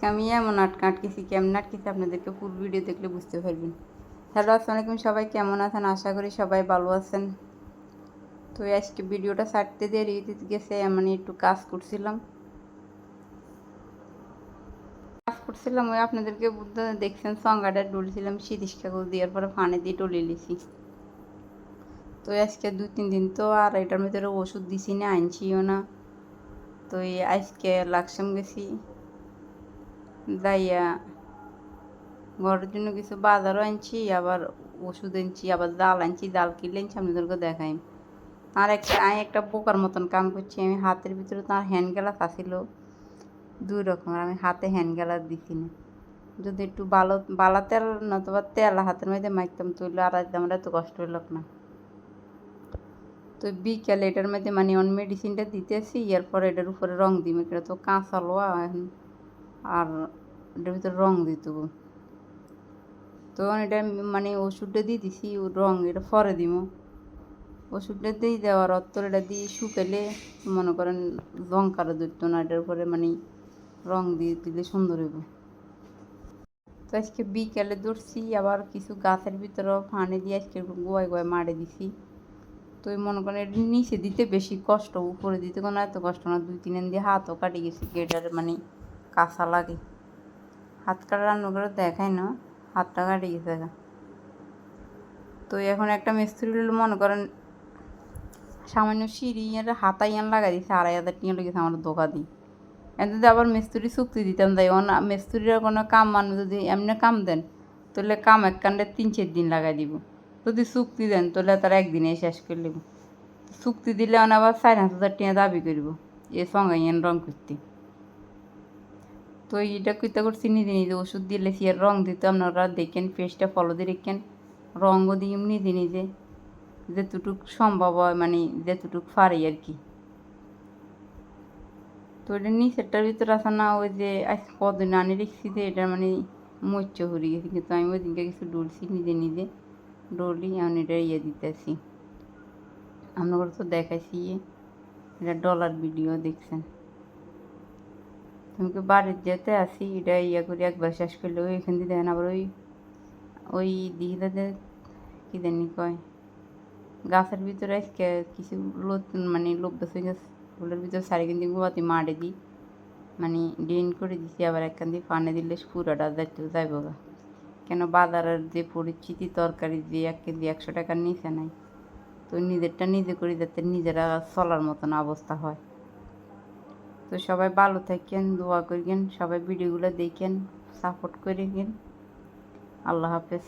আজকে আমি এমন আটকেছি কেমন আটকেছি আপনাদেরকে ফুল ভিডিও দেখলে বুঝতে পারবেন। হ্যালো, আসসালামু আলাইকুম, সবাই কেমন আছেন? আশা করি সবাই ভালো আছেন। তো আজকে ভিডিওটা ছাড়তে দেরি হতে গেছে, মানে একটু কাজ করছিলাম ওই আপনাদেরকে বুঝতে দেখছেন সঙ্গাটা ডলছিলাম শীতিস কাগজ দেওয়ার পরে পানি দিয়ে টলে লিছি। তো আজকে 2-3 দিন তো আর এটার ভিতরে ওষুধ দিছি না, আনছিও না। তো আজকে লাকসাম গেছি, যাইয়া ঘরের জন্য কিছু বাজারও আনছি, আবার ওষুধ আনছি, আবার জাল আনছি। জাল কিনলে আনছি আপনাদেরকে দেখাই। আর একটা বোকার মতন কাম করছি আমি। হাতের ভিতরে তার হ্যান্ড গ্লাস আসিল 2 রকমের, আমি হাতে হ্যান্ড গ্লাস দিছি না। যদি একটু বালা তেল নতুবা তেল হাতের মধ্যে মাখতাম তুইলে আর আমার এত কষ্ট হইল না। তো বিকালে এটার মধ্যে মানে অন মেডিসিনটা দিতেছি, এরপর এটার উপরে রং দিই। এটা তো কাঁচা লোয়া এখন, আর এটার ভিতরে রং দিত। তো এটা মানে ওষুধটা দিয়ে দিছি, রং এটা পরে দিব। ওষুধটা দিয়ে দেওয়ার অত্তর এটা দিয়ে শুকাইলে মনে করেন রং কারো ধরতো না। এটার উপরে মানে রং দিয়ে দিলে সুন্দর হইব। তো আজকে বিকালে ধরছি, আবার কিছু গাছের ভিতরেও পানি দিয়ে আজকে গোয়ায় গোয়ায় মারে দিছি। তো মনে করেন এটা নিচে দিতে বেশি কষ্ট, উপরে দিতে কোনো এত কষ্ট না। 2-3 দিন দিয়ে হাতও কাটে গেছি, এটার মানে কাঁচা লাগে। হাত কাটা রান্না করে দেখায় না, হাতটা কাটে গেছে। তো এখন একটা মিস্ত্রি মনে করেন সামান্য সিঁড়ি হাতাই লাগাই দিছে, 2,500 টাকা লেগেছে আমার দোকা দিই। যদি আবার মিস্ত্রি চুক্তি দিতাম যাই মিস্ত্রির কোনো কাম মানে যদি এমনি কাম দেন তাহলে কাম এক কাণ্ডে 3-4 দিন লাগাই দিব। যদি চুক্তি দেন তাহলে তারা একদিনে শেষ করে নেব। চুক্তি দিলে আবার 4,500 টাকা দাবি করব এ সঙ্গে রং করতে। তো এটা কইতে করছি নিজে নিজে ওষুধ দিলে আর রং দিতে আপনারা দেখেন, পেজটা ফলো দিয়ে রেখেন। রঙও দিই নিজে নিজে যেতটুক সম্ভব হয়, মানে যেতটুক পারি আর কি। তো এটা নিচেরটার ভিতরে আসা না, ওই যে আজ কদিন আনি রেখেছি যে এটা মানে মচ্চ হয়ে গেছে, কিন্তু আমি ওই দিনকে কিছু ডলছি নিজে নিজে ডলি। আমি এটা দিতেছি আপনার তো দেখাইছি। এটা ডলার ভিডিও দেখছেন। তুমি বাড়ির যেতে আসি এটা করি একবার শেষ করলে ওই এখান দিয়ে দেখেন। আবার ওই দিকে কি জানি কয় গাছের ভিতরে আজকে কিছু মানে লোভ বেসে গেছে। ফুলের ভিতরে সারি কিন্তু গোয়াতে মারে দিই, মানে ড্রেন করে দিছি। আবার একখান দিয়ে পানি দিলে পুরোটা যাইব গা। কেন বাজারের যে পরিচিতি তরকারি যে 1 কেজি 100 টাকার নিচে নাই। তো নিজেরটা নিজে করি যাতে নিজেরা চলার মতন অবস্থা হয়। তো সবাই ভালো থাকেন, দোয়া করেন, সবাই ভিডিওগুলো দেখেন, সাপোর্ট করে গেন। আল্লাহ হাফেজ।